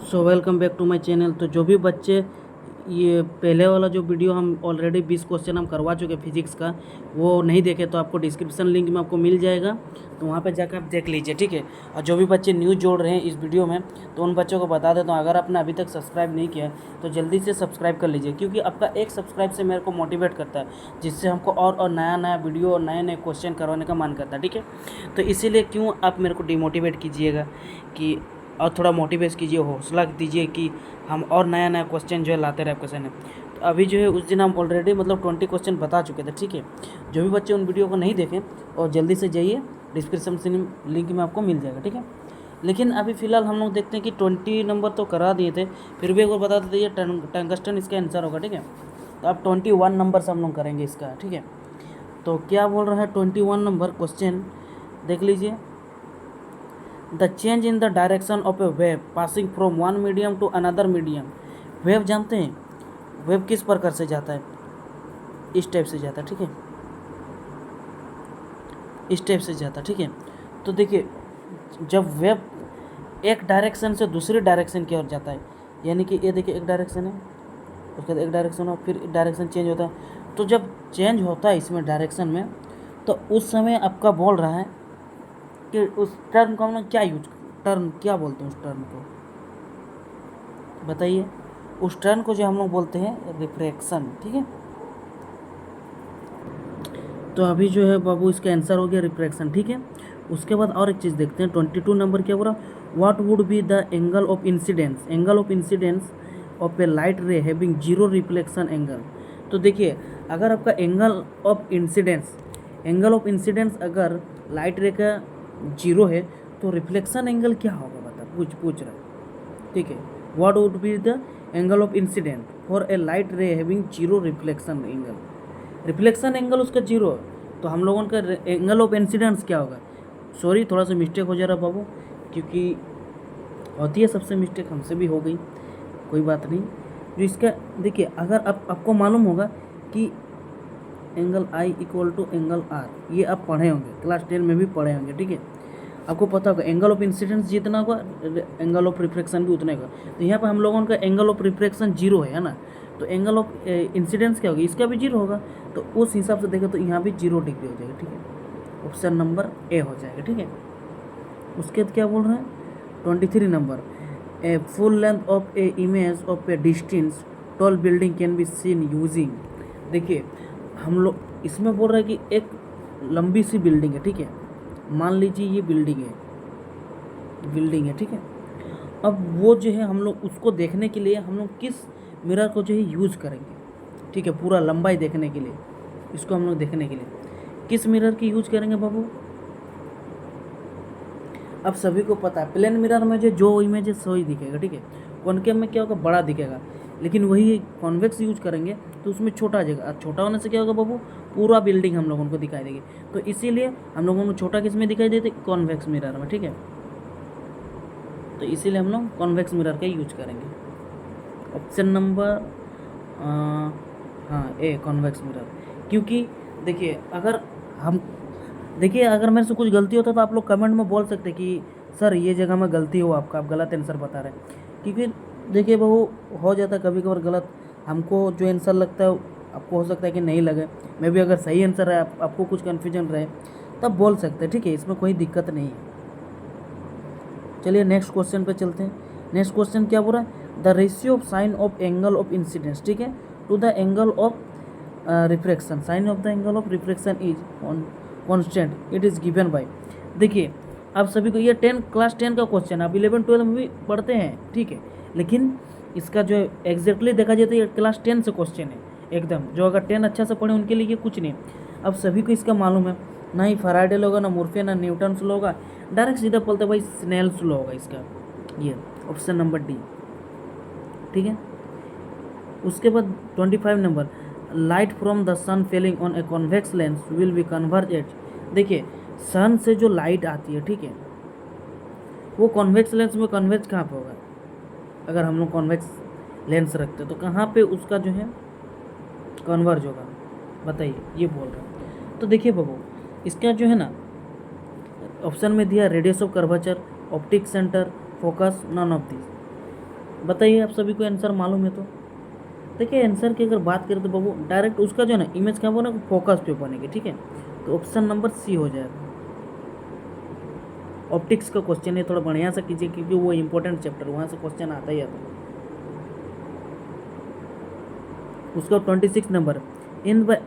So welcome back to my channel. तो जो भी बच्चे ये पहले वाला जो वीडियो हम ऑलरेडी 20 क्वेश्चन हम करवा चुके फिजिक्स का, वो नहीं देखे तो आपको डिस्क्रिप्शन लिंक में आपको मिल जाएगा, तो वहाँ पे जाकर आप देख लीजिए, ठीक है। और जो भी बच्चे न्यूज़ जोड़ रहे हैं इस वीडियो में, तो उन बच्चों को बता देता हूँ, अगर आपने अभी तक सब्सक्राइब नहीं किया तो जल्दी से सब्सक्राइब कर लीजिए, क्योंकि आपका एक सब्सक्राइब से मेरे को मोटिवेट करता है, जिससे हमको और नया नया वीडियो और नए नए क्वेश्चन करवाने का मन करता है, ठीक है। तो इसीलिए क्यों आप मेरे को डिमोटिवेट कीजिएगा कि और थोड़ा मोटिवेट कीजिए, हौसला दीजिए कि हम और नया नया क्वेश्चन जो है लाते रहे आपके सामने। तो अभी जो है उस दिन हम ऑलरेडी 20 क्वेश्चन बता चुके थे, ठीक है। जो भी बच्चे उन वीडियो को नहीं देखें और जल्दी से जाइए, डिस्क्रिप्शन से लिंक में आपको मिल जाएगा, ठीक है। लेकिन अभी फ़िलहाल हम लोग देखते हैं कि 20 नंबर तो करा दिए थे, फिर भी एक बार बता देते ये टंगस्टन इसका आंसर होगा, ठीक है। तो अब 21 नंबर से हम लोग करेंगे इसका, ठीक है। तो क्या बोल रहा है 21 नंबर क्वेश्चन, देख लीजिए। The change in the direction of a wave passing from one medium to another medium. Wave जानते हैं, वेव किस प्रकार से जाता है, इस टाइप से जाता है, ठीक है, इस टाइप से जाता है, ठीक है। तो देखिए, जब वेव एक डायरेक्शन से दूसरी डायरेक्शन की ओर जाता है, यानी कि ये देखिए एक डायरेक्शन है, उसके बाद एक डायरेक्शन और फिर डायरेक्शन चेंज होता है। तो जब चेंज होता है इसमें डायरेक्शन में, तो उस समय आपका बोल रहा है कि उस टर्म को हम लोग क्या टर्म क्या बोलते हैं, उस टर्म को बताइए। उस टर्म को जो हम लोग बोलते हैं रिफ्रैक्शन, ठीक है। तो अभी जो है बाबू इसका आंसर हो गया रिफ्रैक्शन, ठीक है। उसके बाद और एक चीज़ देखते हैं, 22 नंबर क्या बोला, what would be the angle of incidence, angle of incidence of A light रे हैविंग जीरो रिफ्लेक्शन एंगल। तो देखिए, अगर आपका एंगल ऑफ इंसिडेंस अगर लाइट रे का जीरो है, तो रिफ्लेक्शन एंगल क्या होगा बता, पूछ रहा है, ठीक है। What would be the angle of incident for a light रे having zero reflection angle. Reflection angle उसका जीरो है, तो हम लोगों का एंगल ऑफ इंसिडेंस क्या होगा। सॉरी, थोड़ा सा मिस्टेक हो जा रहा बाबू, क्योंकि होती है सबसे मिस्टेक, हमसे भी हो गई, कोई बात नहीं। जो इसका देखिए, अगर आपको मालूम होगा कि angle I equal to angle R, ये आप पढ़े होंगे, क्लास 10 में भी पढ़े होंगे, ठीक है। आपको पता होगा एंगल ऑफ इंसिडेंस जितना होगा एंगल ऑफ रिफ्लेक्शन भी उतना होगा। तो यहाँ पर हम लोगों का एंगल ऑफ रिफ्लेक्शन जीरो है ना, तो एंगल ऑफ इंसिडेंस क्या होगा, इसका भी जीरो होगा। तो उस हिसाब से देखें तो यहाँ भी 0 डिग्री हो जाएगा, ठीक है। ऑप्शन नंबर ए हो जाएगा, ठीक है। उसके बाद क्या बोल रहे हैं 23 number, a full length of A image of A distance tall building can be seen using. देखिए, हम लोग इसमें बोल रहे हैं कि एक लंबी सी बिल्डिंग है, ठीक है। मान लीजिए ये बिल्डिंग है, ठीक है। अब वो जो है हम लोग उसको देखने के लिए हम लोग किस मिरर को जो है यूज़ करेंगे, ठीक है, पूरा लंबाई देखने के लिए, इसको हम लोग देखने के लिए किस मिरर की यूज करेंगे बाबू। अब सभी को पता है प्लेन मिरर में जो इमेज है सही दिखेगा, ठीक है। कॉनकेव में क्या होगा, बड़ा दिखेगा, लेकिन वही कॉन्वेक्स यूज करेंगे तो उसमें छोटा आ जाएगा। छोटा होने से क्या होगा बाबू, पूरा बिल्डिंग हम लोगों को दिखाई देगी। तो इसीलिए हम लोगों को छोटा किस में दिखाई देते, कॉन्वेक्स मिरर में, ठीक है। तो इसीलिए हम लोग कॉन्वेक्स मिरर का यूज करेंगे। ऑप्शन नंबर हाँ ए, कॉन्वेक्स मिरर। क्योंकि देखिए, अगर मेरे से कुछ गलती होता तो आप लोग कमेंट में बोल सकते कि सर ये जगह में गलती हो आपका, आप गलत आंसर बता रहे हैं। क्योंकि देखिए बहू, हो जाता है कभी कभार गलत, हमको जो आंसर लगता है आपको हो सकता है कि नहीं लगे, मैं भी अगर सही आंसर है आपको कुछ कन्फ्यूजन रहे तब बोल सकते हैं, ठीक है, इसमें कोई दिक्कत नहीं है। चलिए नेक्स्ट क्वेश्चन पे चलते हैं। नेक्स्ट क्वेश्चन क्या बोल रहा है, the ratio of sine of angle of incidence, ठीक है, to the angle of refraction, sine of the angle of refraction is constant, it is given by. देखिए, आप सभी को ये क्लास 10 का क्वेश्चन, आप 11-12 में भी पढ़ते हैं, ठीक है, लेकिन इसका जो एग्जैक्टली देखा जाए तो ये क्लास 10 से क्वेश्चन है एकदम। जो अगर 10 अच्छा से पढ़े उनके लिए ये कुछ नहीं। अब सभी को इसका मालूम है, ना ही फैराडे लॉ होगा, ना मूर्फी, ना न्यूटन लॉ होगा, डायरेक्ट सीधा बोलते भाई स्नेल्स लॉ होगा इसका, ये ऑप्शन नंबर डी, ठीक है। उसके बाद 25 number, light from the sun falling on a convex lens will be converged. देखिए, सन से जो लाइट आती है, ठीक है, वो कॉन्वेक्स लेंस में कन्वर्ज कहाँ पे होगा। अगर हम लोग कॉन्वेक्स लेंस रखते तो कहाँ पे उसका जो है कन्वर्ज होगा, बताइए, ये बोल रहे हैं। तो देखिए बाबू, इसका जो है ना ऑप्शन में दिया radius of curvature, optic centre, focus, none of this. बताइए आप सभी को आंसर मालूम है तो देखिए आंसर की अगर बात करें तो बाबू डायरेक्ट उसका जो है ना इमेज क्या बोला फोकस पे बनेगी, ठीक है। तो ऑप्शन नंबर सी हो जाएगा। ऑप्टिक्स का क्वेश्चन है, थोड़ा बढ़िया से कीजिए क्योंकि वो इंपॉर्टेंट चैप्टर वहाँ से क्वेश्चन आता ही आता। उसका 26 number, in the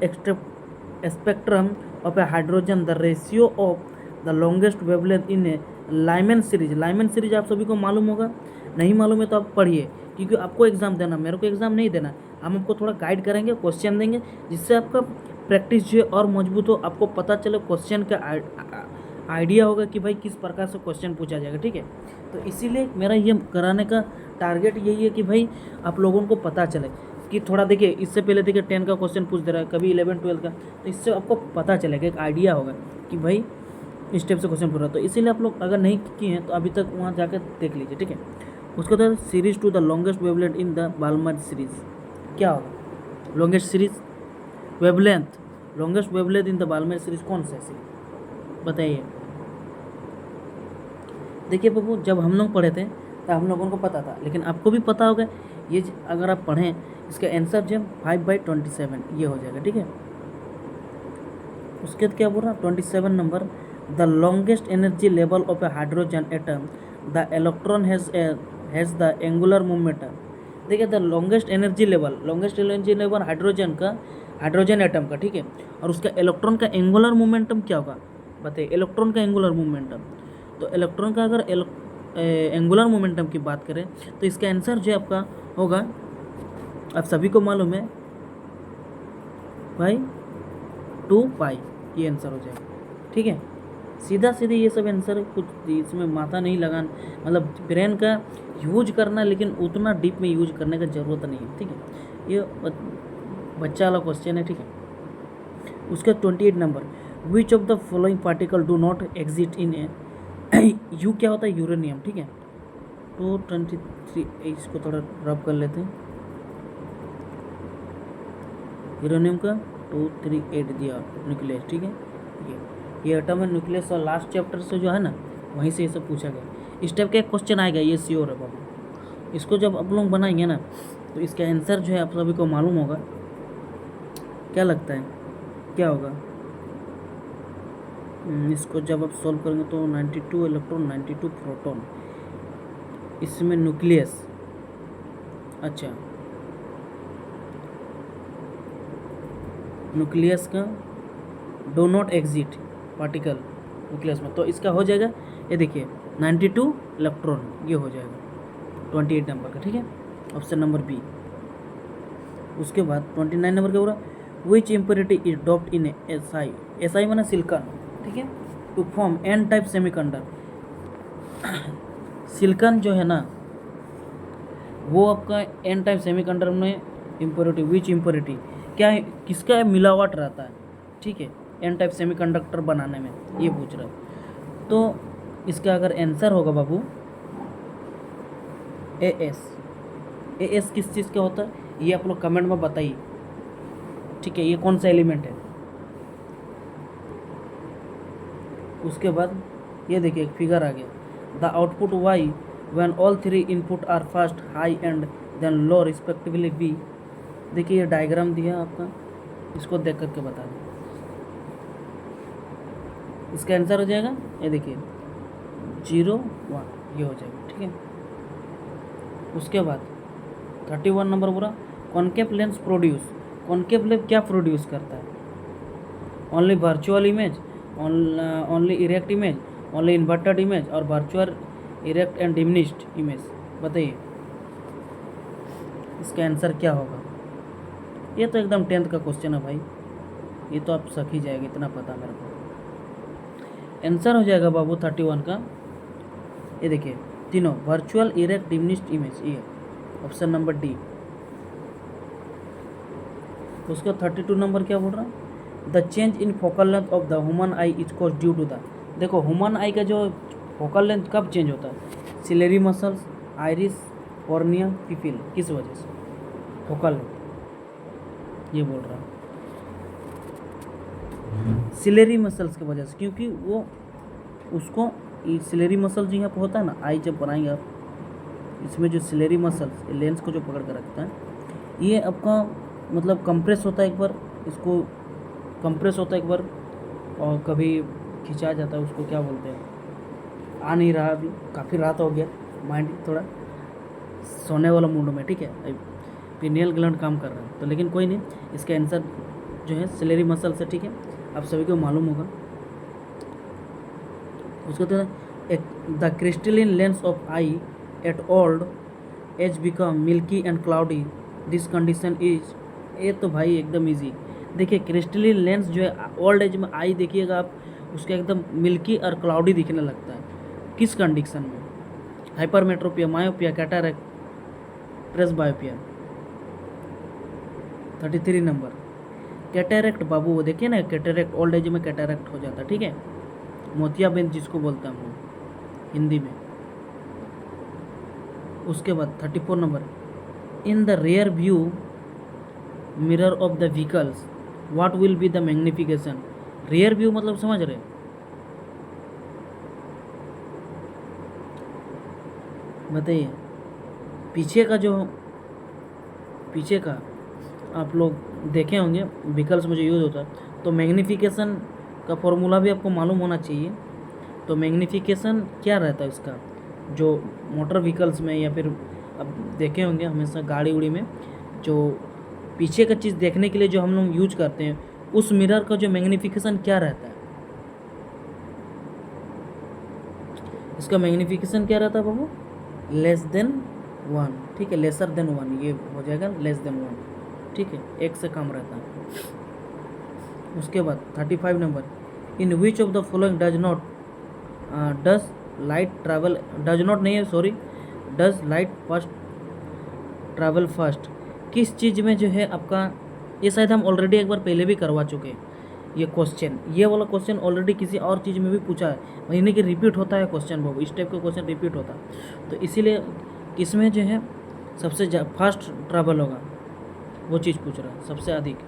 spectrum of a hydrogen the ratio of the longest wavelength in A Lyman series. Lyman series आप सभी को मालूम होगा, नहीं मालूम है तो आप पढ़िए क्योंकि आपको एग्जाम देना, मेरे को एग्जाम नहीं देना। हम आपको थोड़ा गाइड करेंगे, क्वेश्चन देंगे जिससे आपका प्रैक्टिस जो है और मजबूत हो, आपको पता चले क्वेश्चन का आइडिया होगा कि भाई किस प्रकार से क्वेश्चन पूछा जाएगा, ठीक है। तो इसीलिए मेरा ये कराने का टारगेट यही है कि भाई आप लोगों को पता चले कि थोड़ा देखिए इससे पहले देखिए 10 का क्वेश्चन पूछ दे रहा है, कभी 11 12 का, तो इससे आपको पता चलेगा, एक आइडिया होगा कि भाई इस टाइप से क्वेश्चन पूछ रहा है। तो इसीलिए आप लोग अगर नहीं किए हैं तो अभी तक वहाँ जाकर देख लीजिए, ठीक है। उसके बाद series to the longest wavelength in the Balmer series क्या होगा? Longest series wavelength, longest wavelength in the Balmer series कौन सा सीरीज बताइए। देखिए बाबू जब हम लोग पढ़े थे तो हम लोगों को पता था, लेकिन आपको भी पता होगा ये अगर आप पढ़ें इसका आंसर जो 5/27 ये हो जाएगा, ठीक है। उसके बाद क्या बोल रहा 27 number, the longest energy level of a hydrogen atom the electron has the angular momentum. देखिए the longest energy level hydrogen atom का, ठीक है, और उसका इलेक्ट्रॉन का एंगुलर मोमेंटम क्या होगा बताइए। इलेक्ट्रॉन का एंगुलर मोमेंटम, तो इलेक्ट्रॉन का अगर एंगुलर मोमेंटम की बात करें तो इसका आंसर जो आपका होगा, आप सभी को मालूम है भाई 2 पाई, ये आंसर हो जाएगा, ठीक है। सीधा सीधे ये सब आंसर, कुछ इसमें माथा नहीं लगाना, मतलब ब्रेन का यूज करना, लेकिन उतना डीप में यूज करने का ज़रूरत नहीं है, ठीक है। ये बच्चा वाला क्वेश्चन है, ठीक है। उसका 28 number, which of the following particle do not exit in A you क्या होता है यूरेनियम, ठीक है। तो 23 इसको थोड़ा रब कर लेते हैं। यूरेनियम का 238 दिया न्यूक्लियस, ठीक है। ये एटम है न्यूक्लियस, और लास्ट चैप्टर से जो है ना वहीं से ये सब पूछा गया। इस टाइप का एक क्वेश्चन आएगा, ये श्योर है बाबू। इसको जब आप लोग बनाएंगे ना तो इसका आंसर जो है आप सभी को मालूम होगा, क्या लगता है क्या होगा। इसको जब आप सॉल्व करेंगे तो 92 इलेक्ट्रॉन 92 प्रोटॉन, इसमें न्यूक्लियस, अच्छा न्यूक्लियस का do not exit particle nucleus में, तो इसका हो जाएगा ये देखिए 92 इलेक्ट्रॉन, ये हो जाएगा 28 नंबर का, ठीक है, ऑप्शन नंबर बी। उसके बाद 29 नंबर का पूरा, which impurity is doped in SI, SI माना सिलिकॉन, ठीक है, to form N type semiconductor. Silicon जो है ना वो आपका एन टाइप सेमीकंडक्टर में इम्प्योरिटी, विच इम्प्योरिटी क्या है, किसका मिलावट रहता है, ठीक है, एन टाइप सेमीकंडक्टर बनाने में, ये पूछ रहा है। तो इसका अगर आंसर होगा बाबू AS किस चीज़ का होता है ये आप लोग कमेंट में बताइए, ठीक है, ये कौन सा एलिमेंट है। उसके बाद ये देखिए एक फिगर आ गया, the output Y when all 3 input are first high and then low respectively B। देखिए ये डायग्राम दिया आपका, इसको देख करके बता दें, इसका आंसर हो जाएगा ये देखिए 0 1, ये हो जाएगा, ठीक है। उसके बाद 31 नंबर पूरा, concave lens produce, concave lens क्या प्रोड्यूस करता है, only virtual image, only erect image, only inverted image, और virtual erect and diminished image, बताइए इसका आंसर क्या होगा। ये तो एकदम 10th का क्वेश्चन है भाई, ये तो आप सक ही जाएगा, इतना पता मेरे को। आंसर हो जाएगा बाबू 31 का, ये देखिए तीनों, वर्चुअल इरेक्ट डिमिनिश्ड इमेज, ये ऑप्शन नंबर डी। उसका 32 नंबर क्या बोल रहा है, the change in focal length of the human eye is cause due to the, देखो ह्यूमन आई का जो फोकल लेंथ कब चेंज होता है, ciliary muscles, iris, cornea, pupil, किस वजह से फोकल लेंथ, ये बोल रहा है सिलेरी मसल्स की वजह से, क्योंकि वो उसको सिलेरी मसल जो यहाँ पर होता है ना, आई जब बनाएंगे आप इसमें जो सिलेरी मसल्स लेंस को जो पकड़ कर रखता है, ये आपका मतलब कंप्रेस होता है एक बार, इसको कंप्रेस होता है एक बार, और कभी खिंचा जाता है, उसको क्या बोलते हैं, आ नहीं रहा अभी, काफ़ी रात हो गया, माइंड थोड़ा सोने वाला मूड में, ठीक है, पिनियल ग्लैंड काम कर रहा है, तो लेकिन कोई नहीं, इसका आंसर जो है सिलेरी मसल से, ठीक है, आप सभी को मालूम होगा। उसको तो the crystalline lens of eye at old age become milky and cloudy, this condition is, ये तो भाई एकदम इजी। देखिए क्रिस्टलिन लेंस जो है ओल्ड एज में आई देखिएगा आप, उसका एकदम मिल्की और क्लाउडी दिखने लगता है, किस कंडीशन में, hypermetropia, myopia, cataract, presbyopia. 33 number cataract बाबू, वो देखिए ना, कैटरैक्ट ओल्ड एज में कैटरैक्ट हो जाता है, ठीक है, मोतियाबिंद जिसको बोलते हैं हम लोग हिंदी में। उसके बाद 34 number, in the rear view mirror of the vehicles what will be the magnification. Rear view मतलब समझ रहे, बताइए, पीछे का जो, पीछे का आप लोग देखे होंगे व्हीकल्स में जो यूज़ होता है, तो मैग्निफिकेशन का फॉर्मूला भी आपको मालूम होना चाहिए। तो मैग्निफिकेशन क्या रहता है इसका, जो मोटर व्हीकल्स में या फिर अब देखे होंगे हमेशा गाड़ी उड़ी में, जो पीछे का चीज़ देखने के लिए जो हम लोग यूज करते हैं, उस मिरर का जो मैग्निफिकेशन क्या रहता है, इसका मैग्निफिकेशन क्या रहता है बाबू, लेस देन 1, ठीक है, लेसर देन 1, ये हो जाएगा लेस देन 1, ठीक है, एक से कम रहता है। उसके बाद 35 number, in which of the following does not does light travel, does not नहीं है sorry, does light first travel first, किस चीज़ में जो है आपका, ये शायद हम ऑलरेडी एक बार पहले भी करवा चुके हैं ये क्वेश्चन, ये वाला क्वेश्चन ऑलरेडी किसी और चीज़ में भी पूछा है, महीने की रिपीट होता है क्वेश्चन बाबू, इस टाइप का क्वेश्चन रिपीट होता है, तो इसीलिए इसमें जो है सबसे फास्ट ट्रैवल होगा, वो चीज़ पूछ रहा है सबसे अधिक,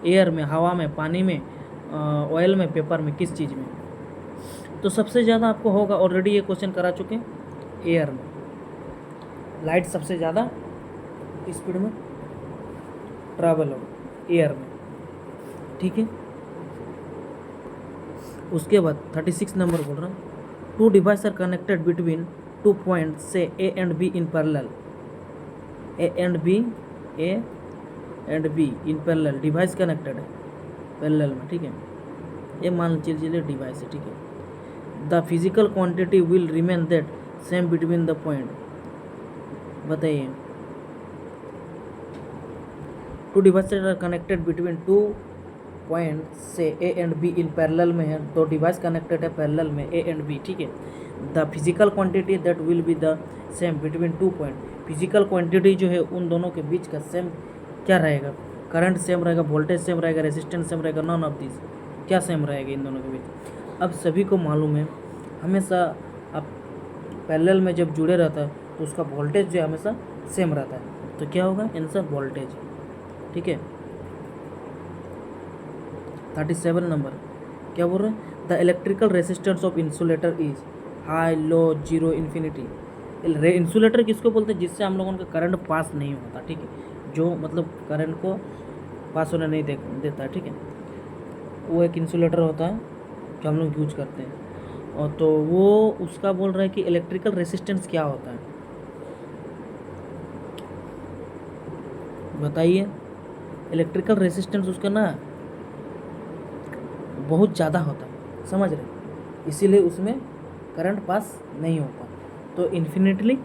एयर में, हवा में, पानी में, ऑयल में, पेपर में, किस चीज़ में, तो सबसे ज़्यादा आपको होगा, ऑलरेडी ये क्वेश्चन करा चुके हैं, एयर में, लाइट सबसे ज़्यादा स्पीड में ट्रैवल होगा एयर में, ठीक है। उसके बाद 36 नंबर बोल रहा हूँ, two devices are connected between 2 point से A and B in parallel, A and B in parallel, device connected है पैरेलल में, ठीक है, ये मान लीजिए डिवाइस है, ठीक है, the physical quantity will remain that same between the point, बताइए, two devices are connected between 2 point से A and B in parallel में है, दो डिवाइस कनेक्टेड है पैरेलल में ए एंड बी, ठीक है, the physical quantity that will be the same between 2 point, physical quantity जो है उन दोनों के बीच का सेम क्या रहेगा, करंट सेम रहेगा, वोल्टेज सेम रहेगा, रेजिस्टेंस सेम रहेगा, नॉन ऑफ दिस, क्या सेम रहेगा इन दोनों के बीच। अब सभी को मालूम है हमेशा आप पैरेलल में जब जुड़े रहता है तो उसका वोल्टेज जो है हमेशा सेम रहता है, तो क्या होगा आंसर वोल्टेज, ठीक है। 37 नंबर क्या बोल रहे हैं, the electrical resistance of insulator is high, low, zero, infinity. Insulator किसको बोलते हैं, जिससे हम लोगों का करंट पास नहीं होता, ठीक है, जो मतलब करंट को पास होने नहीं देता है, ठीक है, वो एक इंसुलेटर होता है जो हम लोग यूज करते हैं, और तो वो उसका बोल रहा है कि इलेक्ट्रिकल रेसिस्टेंस क्या होता है, बताइए। इलेक्ट्रिकल रेसिस्टेंस उसका ना बहुत ज़्यादा होता है, समझ रहे, इसीलिए उसमें करंट पास नहीं होता, तो इन्फिनिटली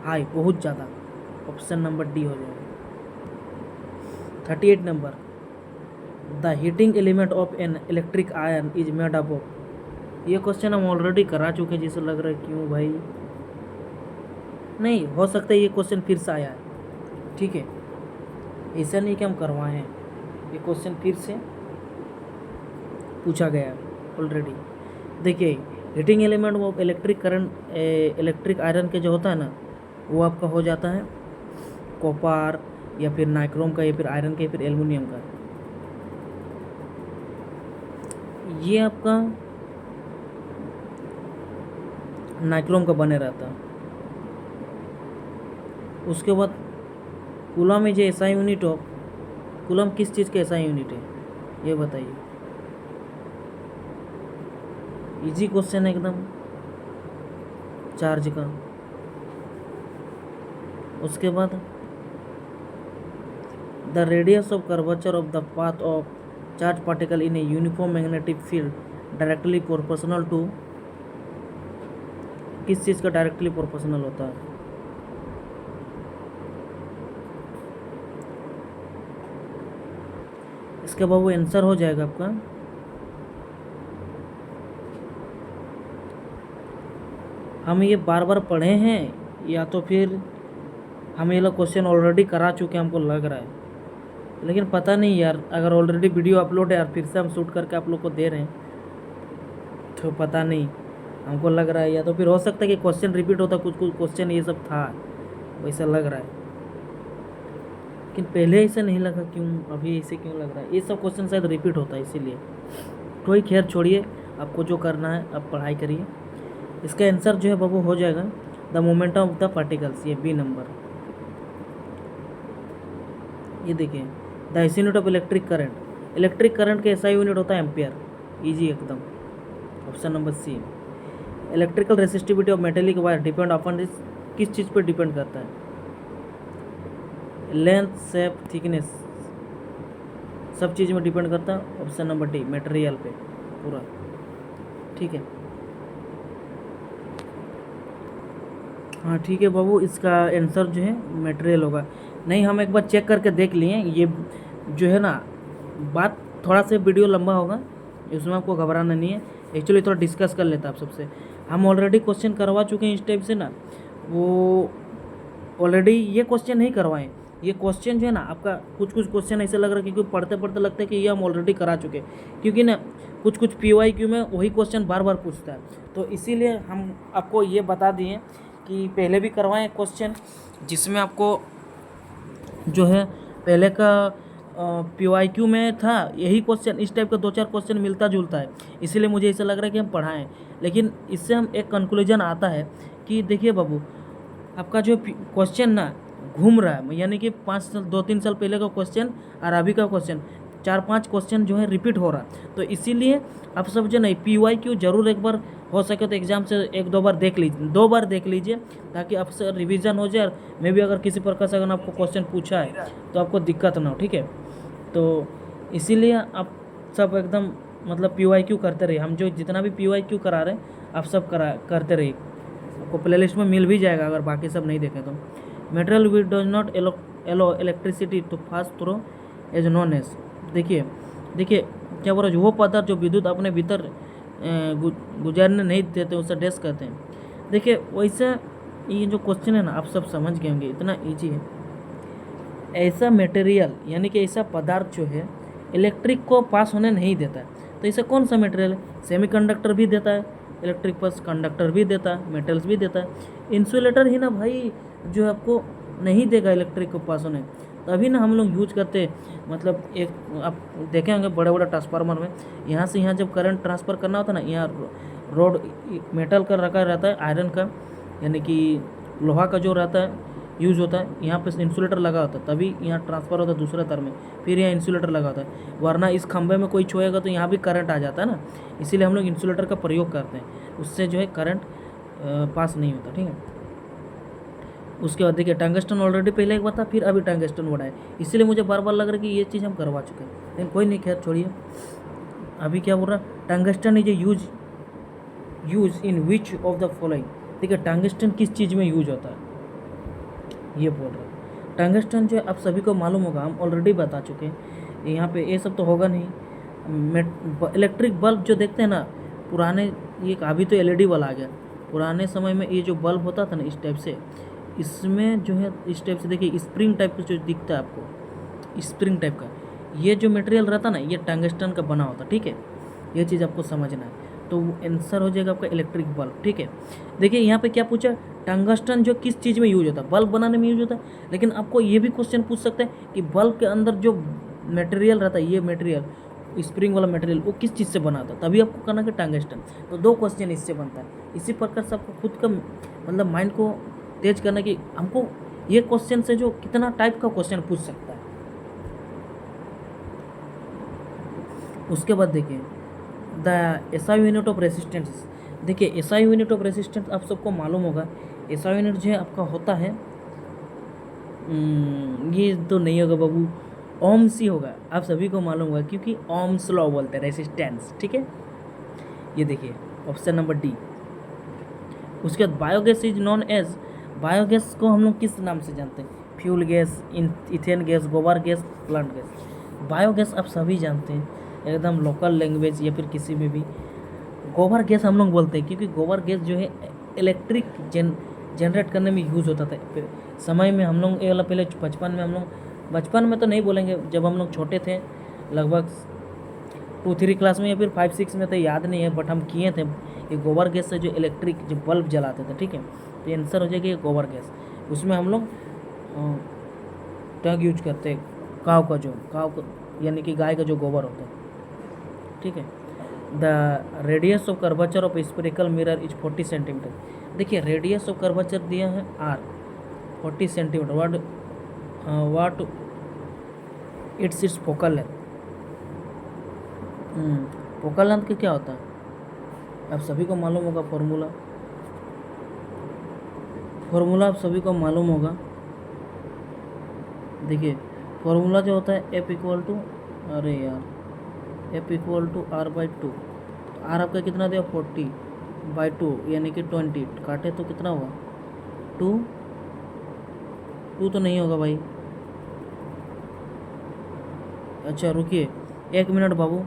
हाई, बहुत ज़्यादा, ऑप्शन नंबर डी हो जाएगा। 38 number, the heating element of an electric iron is made up of, ये क्वेश्चन हम ऑलरेडी करा चुके हैं, जैसे लग रहा है, क्यों भाई, नहीं हो सकता है ये क्वेश्चन फिर से आया है, ठीक है, ऐसा नहीं कि हम करवाए हैं, ये क्वेश्चन फिर से पूछा गया ऑलरेडी। देखिए हीटिंग एलिमेंट वो इलेक्ट्रिक करंट, इलेक्ट्रिक आयरन के जो होता है ना, वो आपका हो जाता है कॉपर या फिर नाइक्रोम का, या फिर आयरन का, या फिर एल्युमिनियम का, ये आपका नाइक्रोम का बने रहता है, उसके बाद coulomb is SI unit of, coulomb किस चीज़ का एसआई यूनिट है ये बताइए। इजी क्वेश्चन है एकदम, चार्ज का। उसके बाद the radius of curvature of the path of charge particle in a uniform magnetic field directly proportional to, किस चीज़ का डायरेक्टली प्रोपोर्शनल होता है। इसका बाबू आंसर हो जाएगा आपका हम ये बार बार पढ़े हैं या तो फिर हम ये लोग क्वेश्चन ऑलरेडी करा चुके हैं, हमको लग रहा है। लेकिन पता नहीं यार, अगर ऑलरेडी वीडियो अपलोड है और फिर से हम शूट करके आप लोग को दे रहे हैं तो पता नहीं, हमको लग रहा है या तो फिर हो सकता है कि क्वेश्चन रिपीट होता, कुछ कुछ क्वेश्चन ये सब था वैसा लग रहा है। लेकिन पहले ऐसा नहीं लगा, क्यों अभी ऐसे क्यों लग रहा है। ये सब क्वेश्चन शायद रिपीट होता है इसीलिए। कोई खैर छोड़िए, आपको जो करना है आप पढ़ाई करिए। इसका आंसर जो है बाबू हो जाएगा the momentum of the particles, ये बी नंबर। ये देखिए the SI unit of electric current, electric current का एसआई यूनिट होता है एम्पियर, इजी एकदम। Option number C. Electrical resistivity of metallic wire depend upon this, किस चीज़ पर डिपेंड करता है। लेंथ, शेप, थिकनेस, सब चीज़ में डिपेंड करता है। ऑप्शन नंबर डी, मटेरियल पे पूरा। ठीक है, हाँ ठीक है बाबू, इसका आंसर जो है मटेरियल होगा। नहीं, हम एक बार चेक करके देख लिए, ये जो है ना बात थोड़ा सा वीडियो लंबा होगा, इसमें आपको घबराना नहीं है। एक्चुअली थोड़ा डिस्कस कर लेता आप सबसे। हम ऑलरेडी क्वेश्चन करवा चुके हैं इस टाइप से ना, वो ऑलरेडी ये क्वेश्चन नहीं करवाएं। ये क्वेश्चन जो है ना आपका, कुछ कुछ क्वेश्चन ऐसे लग रहा है क्योंकि पढ़ते पढ़ते लगता है कि ये हम ऑलरेडी करा चुके हैं, क्योंकि ना कुछ कुछ PYQ में वही क्वेश्चन बार बार पूछता है। तो इसीलिए हम आपको ये बता दिए कि पहले भी करवाएं क्वेश्चन, जिसमें आपको जो है पहले का PYQ में था यही क्वेश्चन, इस टाइप का 2-4 क्वेश्चन मिलता जुलता है। इसीलिए मुझे ऐसा लग रहा है कि हम पढ़ाएं। लेकिन इससे हम एक कंक्लूजन आता है कि देखिए बाबू, आपका जो क्वेश्चन ना घूम रहा है, यानी कि 2-3 साल पहले का क्वेश्चन और अभी का क्वेश्चन 4-5 क्वेश्चन जो है रिपीट हो रहा है। तो इसीलिए आप सब जो नहीं PYQ जरूर एक बार हो सके तो एग्जाम से 1-2 बार देख लीजिए, 2 बार देख लीजिए, ताकि आपसे रिवीजन हो जाए। और मे भी अगर किसी प्रकार से अगर आपको क्वेश्चन पूछा है तो आपको दिक्कत ना हो। ठीक है, तो इसीलिए आप सब एकदम मतलब PYQ करते रहिए। हम जो जितना भी PYQ करा रहे हैं आप सब करते रहिए। आपको प्लेलिस्ट में मिल भी जाएगा अगर बाकी सब नहीं देखें तो। Material which does not allow electricity to pass through as known as, देखिए क्या बोल रहा है, वो पदार्थ जो विद्युत अपने भीतर गुजारने नहीं देते उसे डैश कहते हैं। देखिए वैसे ये जो क्वेश्चन है ना आप सब समझ गए होंगे, इतना इजी है। ऐसा मटेरियल यानी कि ऐसा पदार्थ जो है इलेक्ट्रिक को पास होने नहीं देता है, तो ऐसा कौन सा मटेरियल है। सेमीकंडक्टर भी देता है इलेक्ट्रिक पास, कंडक्टर भी देता है, मेटल्स भी देता है। इंसुलेटर ही ना भाई जो आपको नहीं देगा इलेक्ट्रिक को पास होने, तभी ना हम लोग यूज करते हैं। मतलब एक आप देखे होंगे बड़े बड़े ट्रांसफार्मर में, यहाँ से यहाँ जब करंट ट्रांसफ़र करना होता है ना, यहाँ रोड मेटल का रखा रहता है, आयरन का यानी कि लोहा का जो रहता है यूज होता है, यहाँ पे इंसुलेटर लगा होता है, तभी यहाँ ट्रांसफ़र होता है दूसरे तार में, फिर यहाँ इंसुलेटर लगा होता है। वरना इस खंभे में कोई छुएगा तो यहाँ भी करंट आ जाता है ना, इसीलिए हम लोग इंसुलेटर का प्रयोग करते हैं, उससे जो है करंट पास नहीं होता। ठीक है, उसके बाद देखिए टंगस्टन ऑलरेडी पहले एक बार था, फिर अभी टंगस्टन वर्ड है, इसीलिए मुझे बार बार लग रहा है कि ये चीज़ हम करवा चुके हैं। लेकिन कोई नहीं, खैर छोड़िए। अभी क्या बोल रहा है, tungsten is a use in which of the following. देखिए टंगस्टन किस चीज़ में यूज होता है ये बोल रहा है। टंगस्टन जो है आप सभी को मालूम होगा, हम ऑलरेडी बता चुके हैं, यहाँ पे ये सब तो होगा नहीं। इलेक्ट्रिक बल्ब जो देखते हैं ना पुराने, ये अभी तो LED बल्ब आ गया, पुराने समय में ये जो बल्ब होता था ना इस टाइप से, इसमें जो है इस टाइप से देखिए स्प्रिंग टाइप का जो दिखता है आपको, स्प्रिंग टाइप का ये जो मटेरियल रहता ना ये टंगस्टन का बना होता। ठीक है, ये चीज़ आपको समझना है। तो आंसर हो जाएगा आपका इलेक्ट्रिक बल्ब। ठीक है, देखिए यहाँ पे क्या पूछा, टंगस्टन जो किस चीज़ में यूज होता है, बल्ब बनाने में यूज होता है। लेकिन आपको ये भी क्वेश्चन पूछ सकते हैं कि बल्ब के अंदर जो मटेरियल रहता है, ये मटेरियल स्प्रिंग वाला मटेरियल वो किस चीज़ से बना था, तभी आपको करना कि टंगस्टन। तो 2 क्वेश्चन इससे बनता है। इसी प्रकार से आपको खुद का मतलब माइंड को तेज करना कि हमको ये क्वेश्चन से जो कितना टाइप का क्वेश्चन पूछ सकता है। उसके बाद देखिए the SI unit of resistance. देखिए एसआई यूनिट ऑफ रेसिस्टेंस आप सबको मालूम होगा। एसआई यूनिट जो है आपका होता है, ये तो नहीं होगा बाबू, ओम्स ही होगा, आप सभी को मालूम होगा क्योंकि ओम्स लॉ बोलते हैं रेसिस्टेंस, ठीक है। ये देखिए ऑप्शन नंबर डी। उसके बाद biogas is known as, biogas को हम लोग किस नाम से जानते हैं? Fuel gas, ethane gas, gobar gas, plant gas. Biogas आप सभी जानते हैं एकदम लोकल लैंग्वेज या फिर किसी में भी। गोबर गैस हम लोग बोलते हैं क्योंकि गोबर गैस जो है इलेक्ट्रिक जनरेट करने में यूज़ होता था समय में। हम लोग ये वाला पहले बचपन में, हम लोग बचपन में तो नहीं बोलेंगे, जब हम लोग छोटे थे लगभग 2-3 क्लास में या फिर 5-6 में, तो याद नहीं है, बट हम किए थे ये गोबर गैस से जो इलेक्ट्रिक जो बल्ब जलाते थे, ठीक है। तो ये आंसर हो जाएगा ये गोबर गैस। उसमें हम लोग टग यूज करते हैं, काव यानी कि गाय का जो गोबर होता है, ठीक है। The radius of curvature of spherical mirror is 40 centimetre. देखिए रेडियस ऑफ कर्वेचर दिया है R 40 centimetre. What its focal length. Focal length का क्या होता है आप सभी को मालूम होगा, फॉर्मूला आप सभी को मालूम होगा। देखिए फॉर्मूला जो होता है F equal to r/2। Are आपका कितना दिया 40/2 यानी कि 20, काटे तो कितना हुआ 2 तो नहीं होगा भाई। अच्छा रुकिए 1 मिनट बाबू,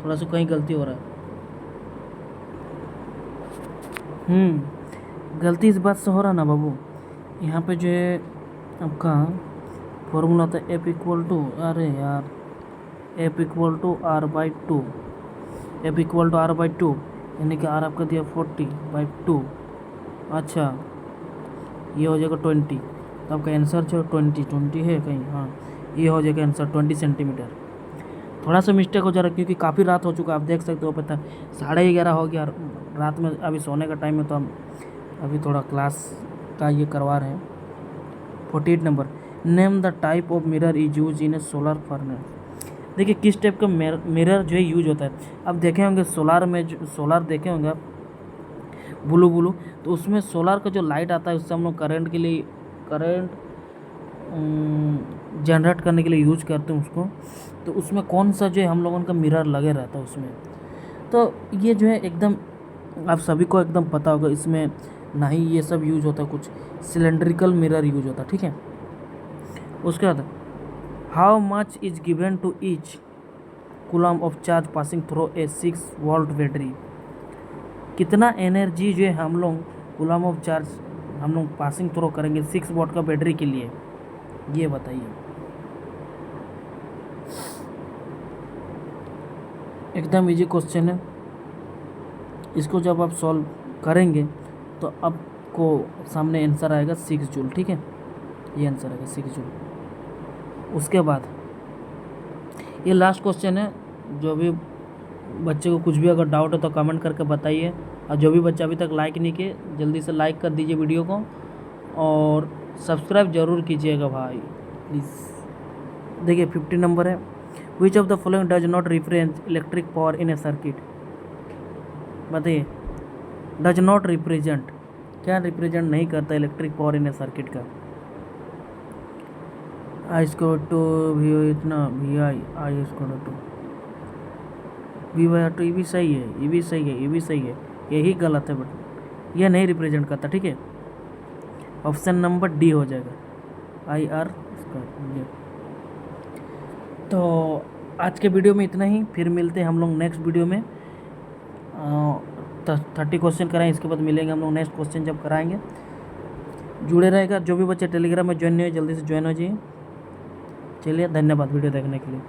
थोड़ा सा कहीं गलती हो रहा है। गलती इस बात से हो रहा ना बाबू, यहाँ पे जो है आपका फॉर्मूला था F equal to r/2। F equal to r/2 यानी कि आर आपका दिया 40/2। अच्छा ये हो जाएगा 20, तो आपका आंसर जो 20 है कहीं, हाँ ये हो जाएगा आंसर 20 सेंटीमीटर। थोड़ा सा मिस्टेक हो जा रहा है क्योंकि काफ़ी रात हो चुका, आप देख सकते हो, पता 11:30 हो गया रात में, अभी सोने का टाइम है, तो हम अभी थोड़ा क्लास का ये करवा रहे हैं। 48 number, name the type of mirror is use in A solar furnace. देखिए किस टाइप का मिरर जो है यूज होता है। अब देखे होंगे सोलार में, जो सोलार देखे होंगे आप ब्लू, तो उसमें सोलार का जो लाइट आता है उससे हम लोग करंट जनरेट करने के लिए यूज करते हैं उसको। तो उसमें कौन सा जो है हम लोगों का मिरर लगे रहता है उसमें, तो ये जो है एकदम आप सभी को एकदम पता होगा, इसमें ना ही ये सब यूज होता, कुछ सिलेंड्रिकल मिरर यूज होता, ठीक है। उसके बाद how much is given to each coulomb of charge passing through a 6 volt battery. कितना एनर्जी जो है हम लोग कूलम ऑफ चार्ज हम लोग पासिंग थ्रो करेंगे 6 वोल्ट का बैटरी के लिए, ये बताइए। एकदम इजी क्वेश्चन है, इसको जब आप सॉल्व करेंगे तो आपको सामने आंसर आएगा 6 जूल, ठीक है, ये आंसर आएगा 6 जूल। उसके बाद ये लास्ट क्वेश्चन है, जो भी बच्चे को कुछ भी अगर डाउट है तो कमेंट करके बताइए, और जो भी बच्चा अभी तक लाइक नहीं किए जल्दी से लाइक कर दीजिए वीडियो को, और सब्सक्राइब जरूर कीजिएगा भाई प्लीज़। देखिए 50 नंबर है, which of the following does not represent electric power in a circuit. बताइए डज नॉट रिप्रेजेंट, क्या रिप्रेजेंट नहीं करता electric power in a circuit का। आई स्क्वायर टू वी इतना V I square to V/R2, ये भी सही है, ये भी सही है, ये भी सही है, यही गलत है, बट ये नहीं रिप्रेजेंट करता, ठीक है। ऑप्शन नंबर डी हो जाएगा IR स्क्वायर। तो आज के वीडियो में इतना ही, फिर मिलते हैं हम लोग नेक्स्ट वीडियो में। 30 क्वेश्चन कराएं, इसके बाद मिलेंगे हम लोग नेक्स्ट क्वेश्चन जब कराएंगे। जुड़े रहेगा, जो भी बच्चे टेलीग्राम में ज्वाइन नहीं हुए जल्दी से ज्वाइन हो जाइए। चलिए धन्यवाद वीडियो देखने के लिए।